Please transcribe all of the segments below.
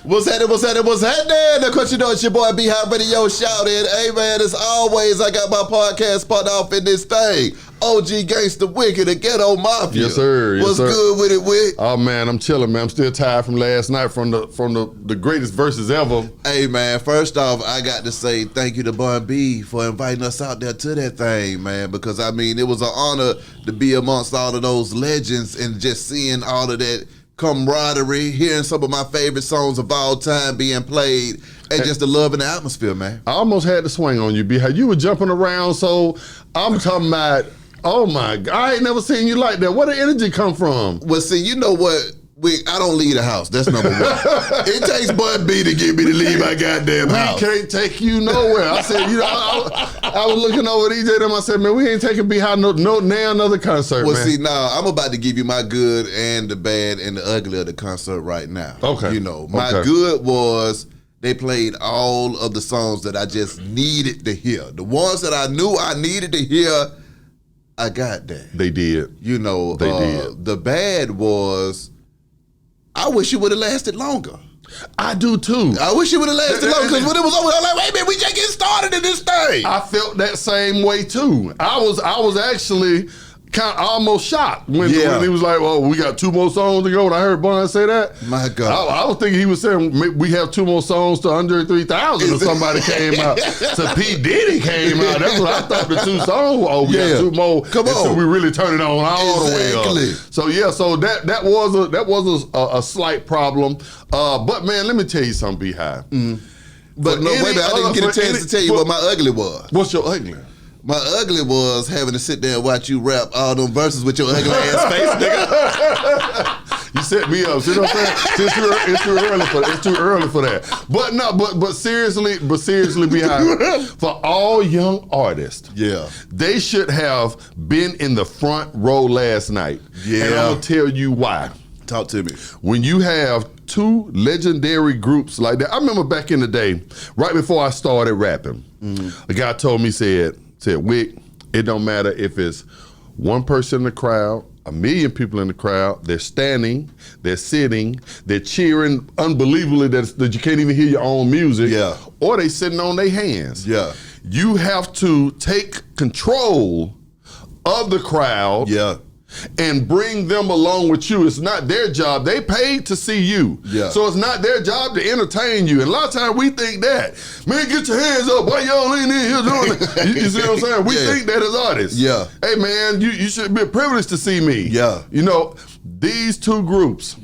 What's happening? Of course, you know it's your boy B Hot Radio shouting. Hey man, as always, I got my podcast part off in this thing. OG Gangsta Wicked, the Ghetto Mafia. Yes, sir. What's good with it, Wick? Oh man, I'm chilling, man. I'm still tired from last night from the greatest verses ever. Hey man, first off, I got to say thank you to Bun B for inviting us out there to that thing, man. Because I mean, it was an honor to be amongst all of those legends and just seeing all of that camaraderie, hearing some of my favorite songs of all time being played, and just the love in the atmosphere, man. I almost had to swing on you, B. How you were jumping around, so I'm talking about, oh my God, I ain't never seen you like that. Where the energy come from? Well, see, you know what? I don't leave the house. That's number one. It takes Bun B to get me to leave my goddamn house. We can't take you nowhere. I said, you know, I was looking over at EJ and I said, man, we ain't taking behind no another concert, well, man. See, now I'm about to give you my good and the bad and the ugly of the concert right now. Okay. You know, my good was they played all of the songs that I just needed to hear. The ones that I knew I needed to hear, I got that. They did. You know, they did. The bad was, I wish it would have lasted longer. I do too. I wish it would have lasted longer because when it was over, I was like, wait a minute, we just getting started in this thing. I felt that same way too. I was actually kind of almost shocked when he was like, well, we got 2 more songs to go. And I heard Bun say that. My God. I was thinking he was saying we have 2 more songs to under 3,000 or somebody came out. So P. Diddy came out. That's what I thought the 2 songs were. Oh, we got 2 more. Come on. So we really turn it on all the way up. So yeah, so that was a slight problem. But man, let me tell you something, B-High. But no, wait a minute, I didn't get a chance to tell you what my ugly was. What's your ugly? My ugly was having to sit there and watch you rap all them verses with your ugly ass face, nigga. You set me up. See what I'm saying? It's too early for that. It's too early for that. But no, but seriously, behind for all young artists, they should have been in the front row last night. Yeah, and I'm gonna tell you why. Talk to me. When you have 2 legendary groups like that, I remember back in the day, right before I started rapping, a guy told me, said, Wick, it don't matter if it's 1 person in the crowd, 1 million people in the crowd, they're standing, they're sitting, they're cheering unbelievably that you can't even hear your own music, or they sitting on their hands. Yeah. You have to take control of the crowd and bring them along with you. It's not their job. They paid to see you. So it's not their job to entertain you. And a lot of times we think that, man, get your hands up. Why y'all ain't in here doing it? You see what I'm saying? We think that as artists. Hey man, you should be privileged to see me. You know, these 2 groups,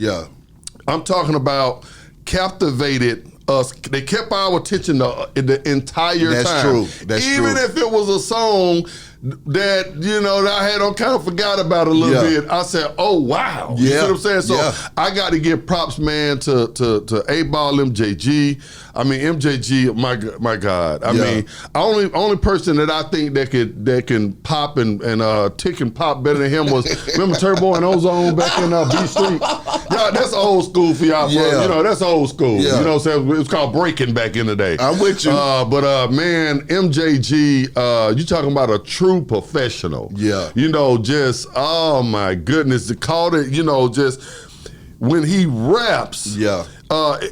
I'm talking about, captivated us. They kept our attention the entire time. That's true. Even if it was a song that, you know, that I had kind of forgot about a little bit, I said, oh wow. You see what I'm saying? So I got to give props, man, to 8Ball MJG. I mean, MJG, my God. I mean, only person that I think that can pop and tick and pop better than him was, remember Turbo and Ozone back in B Street? Y'all, that's old school for y'all, bro. You know, that's old school. You know what I'm saying? It was called breaking back in the day. I'm with you. But man, MJG, you talking about a true professional. You know, just, oh my goodness, to call it, you know, just when he raps,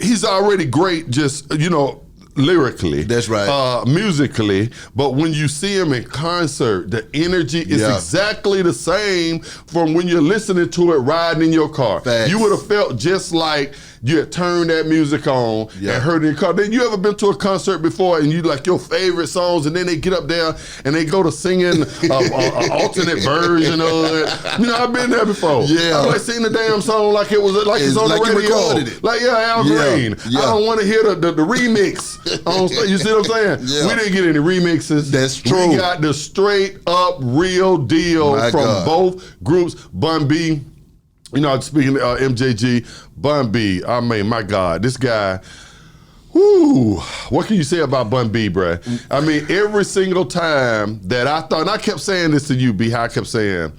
he's already great, just, you know, lyrically. That's right. Musically, but when you see him in concert, the energy is exactly the same from when you're listening to it riding in your car. Facts. You would have felt just like you had turned that music on and heard it in your car. Then you ever been to a concert before and you like your favorite songs and then they get up there and they go to singing an alternate version of it. You know, I've been there before. I like sing the damn song like it was it's on the radio. You recorded it. Like Al Green. I don't want to hear the remix. You see what I'm saying? We didn't get any remixes. That's true. We got the straight up real deal from both groups. Bun B, you know, speaking of MJG, Bun B, I mean, my God, this guy, whoo, what can you say about Bun B, bruh? I mean, every single time that I thought, and I kept saying this to you, B, how I kept saying,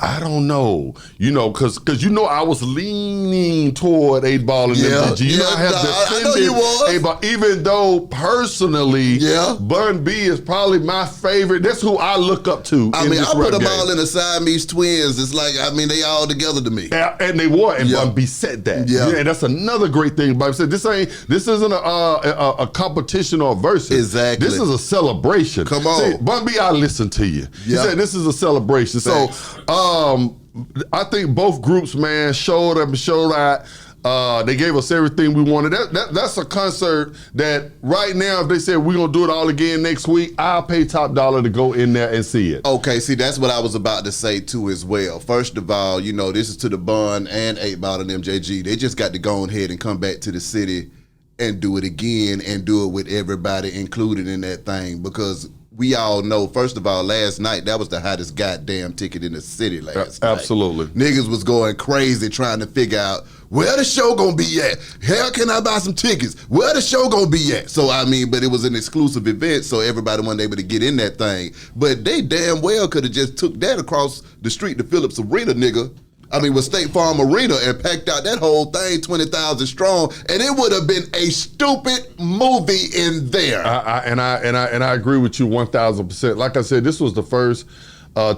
I don't know, because I was leaning toward 8Ball and MJG. I know you was. 8Ball, even though personally, Bun B is probably my favorite. That's who I look up to. I put them all in the Siamese twins. It's like, they all together to me. And they were, and Bun B said that. Yeah, and that's another great thing. Bun B said, this isn't a competition or a versus. Exactly. This is a celebration. Come on. See, Bun B, I listen to you. He said this is a celebration. Thanks. So, I think both groups, man, showed up and showed out. They gave us everything we wanted. That's a concert that right now, if they said we're going to do it all again next week, I'll pay top dollar to go in there and see it. Okay, see, that's what I was about to say too as well. First of all, this is to the Bun and 8Ball and MJG. They just got to go ahead and come back to the city and do it again and do it with everybody included in that thing, because we all know, first of all, last night, that was the hottest goddamn ticket in the city last night. Absolutely. Niggas was going crazy trying to figure out where the show gonna be at. How can I buy some tickets? Where the show gonna be at? So, but it was an exclusive event, so everybody wasn't able to get in that thing. But they damn well could have just took that across the street to Phillips Arena, nigga. With State Farm Arena, and packed out that whole thing 20,000 strong, and it would have been a stupid movie in there. I agree with you 1,000%. Like I said, this was the first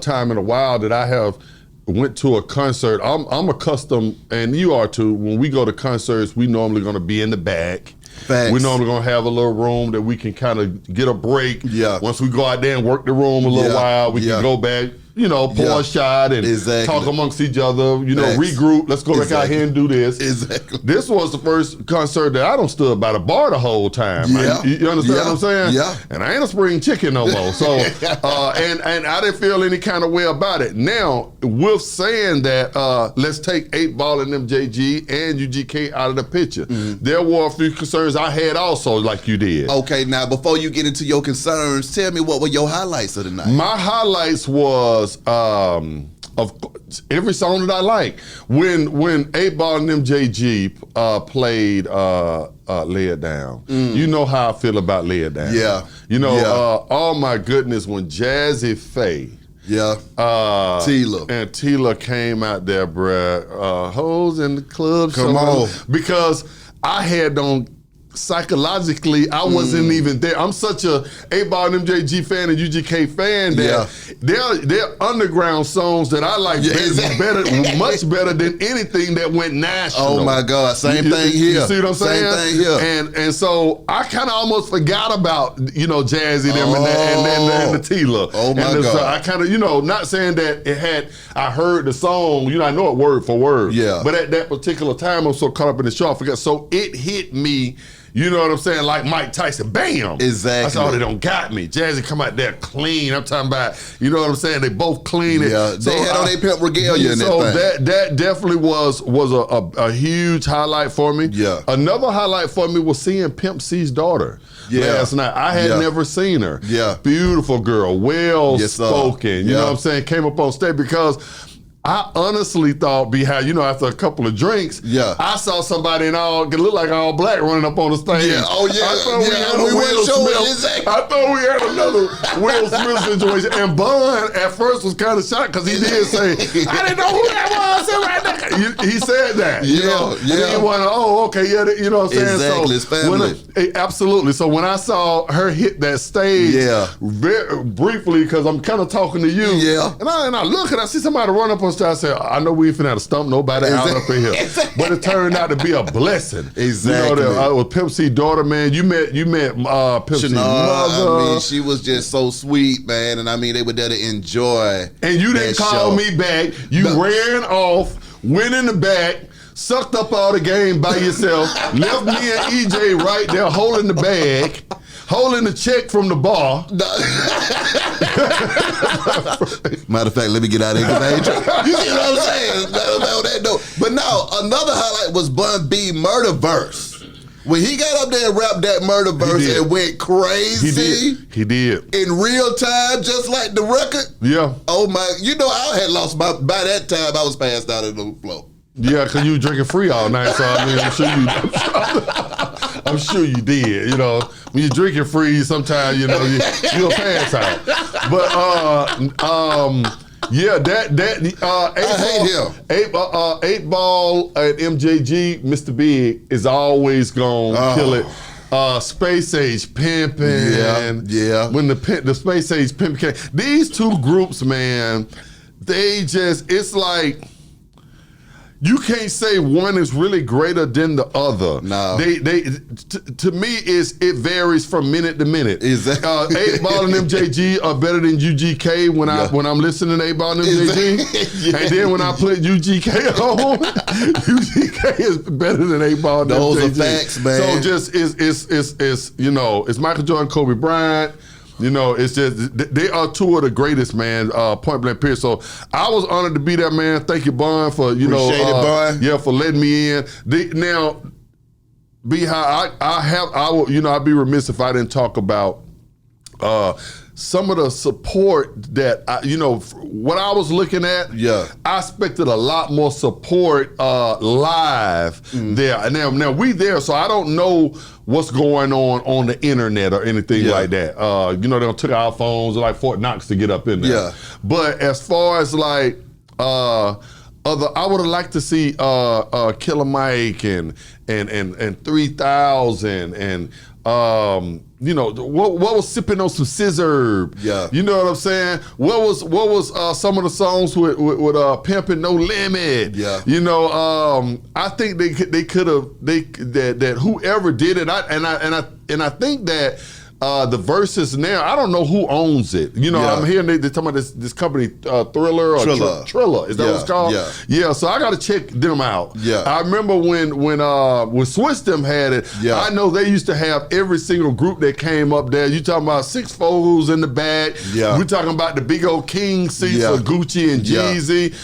time in a while that I have went to a concert. I'm accustomed, and you are too. When we go to concerts, we normally going to be in the back. Facts. We're normally going to have a little room that we can kind of get a break. Yeah. Once we go out there and work the room a little while, we can go back. Pour a shot and talk amongst each other, regroup. Let's go back out here and do this. Exactly. This was the first concert that I don't stood by the bar the whole time. Yeah. You understand what I'm saying? Yeah. And I ain't a spring chicken no more. So, and I didn't feel any kind of way about it. Now, with saying that, let's take 8Ball and MJG and UGK out of the picture. Mm-hmm. There were a few concerns I had also, like you did. Okay, now before you get into your concerns, tell me what were your highlights of the night? My highlights was of every song that I like. When 8Ball and MJG played Lay It Down, you know how I feel about Lay It Down. Yeah. Oh my goodness, when Jazzy Faye Tila came out there, bruh, hoes in the club. Come on. Because I had on psychologically, I wasn't even there. I'm such a 8Ball and MJG fan and UGK fan that they're underground songs that I like much better than anything that went national. Oh my God, same thing here. You see what I'm saying? Same thing here. And so I kind of almost forgot about Jazzy them and the Tila. Oh my God. So I kind of not saying that I heard the song. I know it word for word. Yeah. But at that particular time, I'm so caught up in the show, I forgot. So it hit me. You know what I'm saying? Like Mike Tyson, bam. Exactly. That's all they don't got me. Jazzy come out there clean. I'm talking about, you know what I'm saying? They both clean. Yeah, they had on their pimp regalia in that thing. So that definitely was a huge highlight for me. Yeah. Another highlight for me was seeing Pimp C's daughter last night. I had never seen her. Yeah. Beautiful girl, well spoken. You know what I'm saying? Came up on stage because I honestly thought behind, after a couple of drinks, I saw somebody in look like all black running up on the stage. Yeah. Oh yeah. I thought we had a Will Smith. I thought we had another Will Smith situation. And Bun at first was kind of shocked because he did say, I didn't know who that was right there. He said that. Yeah. And then he went, okay, you know what I'm saying? Exactly. It's family. Absolutely. So when I saw her hit that stage, very briefly, because I'm kind of talking to you, and I look and I see somebody run up on stage. I said, I know we ain't finna have to stump nobody out up in here, but it turned out to be a blessing. Exactly. With Pimp C daughter, man. You met Pimp C mother. She was just so sweet, man, and they were there to enjoy. And you didn't call me back. You ran off, went in the back, sucked up all the game by yourself, left me and EJ right there holding the bag. Holding the check from the bar. Matter of fact, let me get out of here. You see what I'm saying? On that note. But no, another highlight was Bun B Murder Verse. When he got up there and rapped that Murder Verse, it went crazy. He did. In real time, just like the record. Yeah. Oh my, I had lost by that time, I was passed out on the floor. Yeah, because you were drinking free all night, so I'm sure you did. When you're drinking free, sometimes you'll pass out. But Yeah, I hate him. 8Ball at MJG, Mr. Big is always gonna kill it. Space Age Pimpin'. Yeah. When the Space Age Pimpin' came, these two groups, man, it's like, you can't say one is really greater than the other. No. To me, it varies from minute to minute. Exactly. 8Ball and MJG are better than UGK when I'm listening to 8Ball and MJG. Yeah. And then when I put UGK on, UGK is better than 8Ball and Those MJG. are facts, man. So just it's Michael Jordan, Kobe Bryant. It's just, they are two of the greatest, man, point blank period. So I was honored to be there, man. Thank you, Bond, for, Appreciate it, Bond. Yeah, for letting me in. Now, Beehive, I'd be remiss if I didn't talk about some of the support that, what I was looking at. Yeah. I expected a lot more support live there. Now we there, so I don't know what's going on the internet or anything like that. They took our phones like Fort Knox to get up in there. Yeah. But as far as like I would have liked to see Killer Mike and 3000 and what was sipping on some scissor? Yeah. You know what I'm saying? What was some of the songs with Pimpin' No Limit? Yeah. I think they could have that whoever did it. I think that the Verzuz now, I don't know who owns it. I'm hearing they're talking about this company, Thriller or Triller. Is that what it's called? Yeah. Yeah. So I got to check them out. Yeah. I remember when Switch them had it. Yeah. I know they used to have every single group that came up there. You talking about 6 Foes in the back. Yeah. We talking about the big old king seats Yeah. for Gucci and Yeah. Jeezy.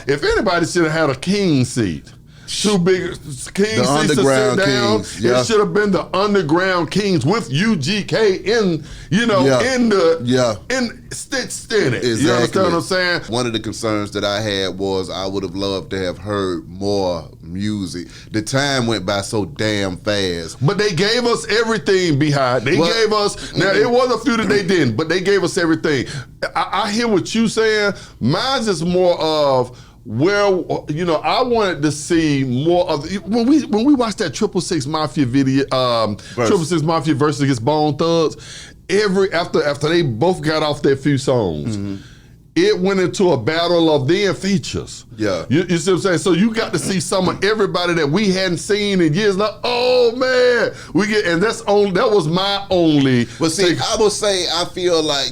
If anybody should have had a king seat. Two big king The seats to sit underground down. kings, yeah. It should have been the underground kings with UGK in stitched in it. Exactly. You understand what I'm saying? One of the concerns that I had was I would have loved to have heard more music. The time went by so damn fast. But they gave us everything, Beehive. They gave us, now it was a few that they didn't, but they gave us everything. I hear what you saying. Mine's is more of, where I wanted to see more of when we watched that 666 Mafia video, 666 Mafia versus against Bone Thugs. After they both got off their few songs, it went into a battle of then features. Yeah, you see what I'm saying? So you got to see some of everybody that we hadn't seen in years. Like, oh man, that was my only. But see, I would say I feel like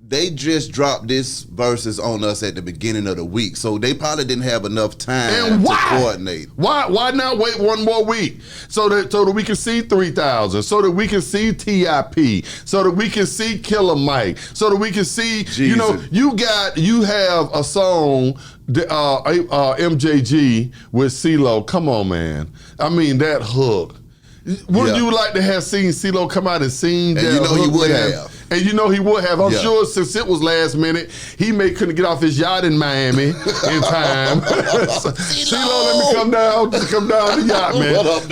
they just dropped this Verzuz on us at the beginning of the week, so they probably didn't have enough time to coordinate. Why not wait one more week so that we can see 3000, so that we can see TIP, so that we can see Killer Mike, so that we can see Jesus. you have a song. MJG with CeeLo. Come on, man. I mean that hook. Wouldn't you like to have seen CeeLo come out and sing that? And hook, he would man? have. And he would have. I'm sure since it was last minute, he couldn't get off his yacht in Miami in time. CeeLo, let me come down the yacht, man. What up,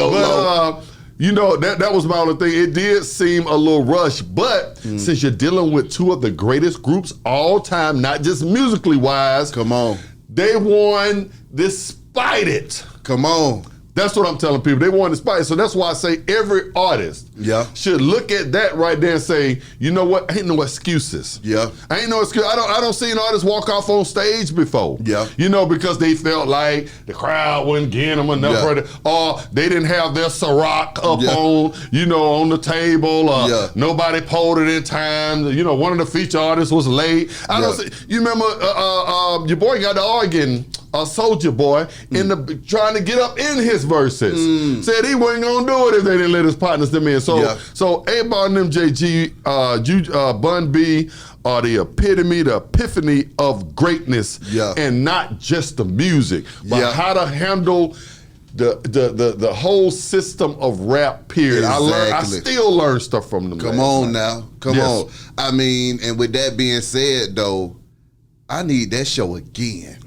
that was my only thing. It did seem a little rushed, but since you're dealing with two of the greatest groups all time, not just musically wise, Come on. they won despite it. Come on. That's what I'm telling people. They won despite it. So that's why I say every artist should look at that right there and say, you know what? Ain't no excuses. Yeah. Ain't no excuse. I don't see an artist walk off on stage before. Yeah. Because they felt like the crowd wasn't getting them enough credit, or they didn't have their Ciroc up on the table, or nobody pulled it in time. One of the feature artists was late. I don't see. You remember your boy got to arguing. Soulja Boy trying to get up in his verses. Said he wasn't gonna do it if they didn't let his partners them in. So 8Ball and MJG, Bun B are the epitome, the epiphany of greatness, and not just the music, but how to handle the whole system of rap. Period. Exactly. I still learn stuff from them. Come on. I mean, and with that being said, though, I need that show again.